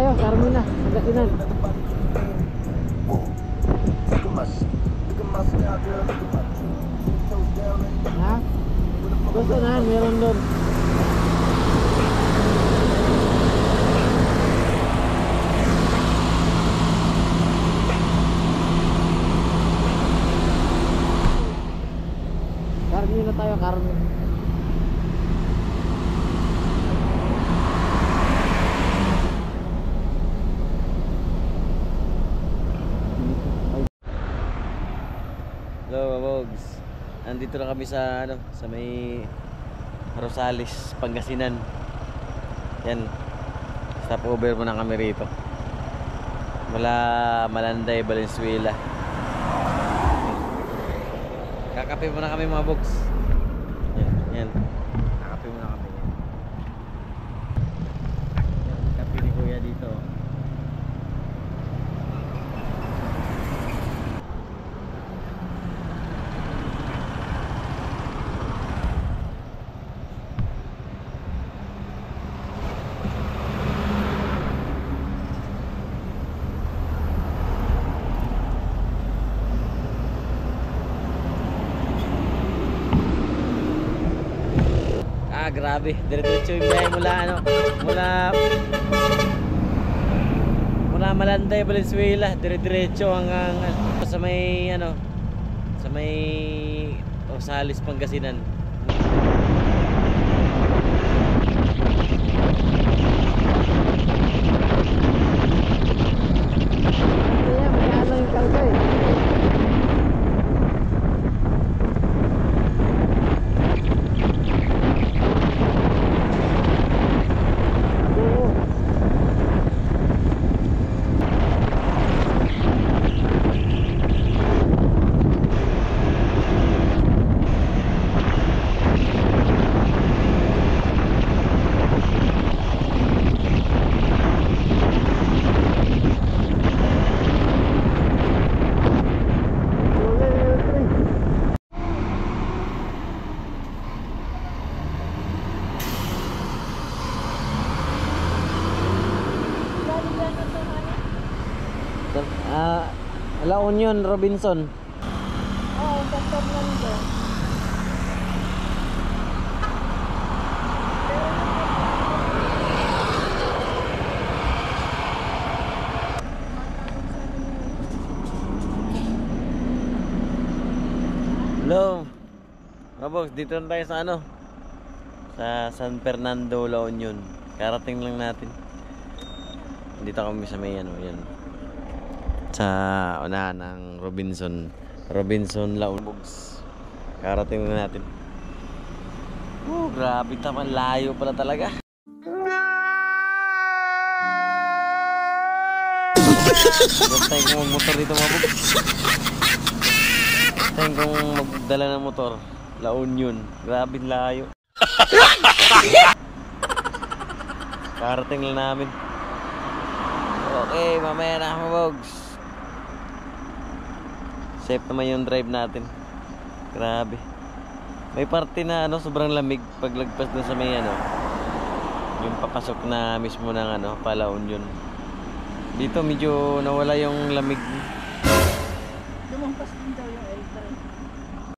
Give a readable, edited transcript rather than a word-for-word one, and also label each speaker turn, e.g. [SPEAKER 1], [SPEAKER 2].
[SPEAKER 1] tayo, Carmina, Pangasinan. Ha? Gusto na, meron doon. Carmina tayo, Carmina. Hello, Bogs. Andito na kami sa sa may Rosales, Pangasinan. Yan. Stopover muna kami rito. Mula Malanday, Valenzuela. Kakape muna kami mga Bogs. Yan. Kakape muna kami. Yan, kape ni Kuya dito. Grabe, dire-diretso yung biyahe mula Malanday, Valenzuela, dire-diretso hanggang sa may sa may Rosales, Pangasinan. La Union, Robinson.
[SPEAKER 2] Oo, stop lang doon.
[SPEAKER 1] Hello. Boss, dito na tayo sa sa San Fernando, La Union. Karating lang natin. Dito kami sa may yan. Sa unahan ng Robinson La Union. Karating na natin. Grabe naman, layo pala talaga. Basta kong motor dito mga Bogs. Basta kong magdala ng motor, La Union. Grabe layo. Karating lang namin. Okay, mamaya na mga Bogs. Safe naman yung drive natin. Grabe. May parte na sobrang lamig paglagpas dun sa may yung papasok na mismo ng La Union. Dito medyo nawala yung lamig.
[SPEAKER 2] Lumampas din daw yung L3.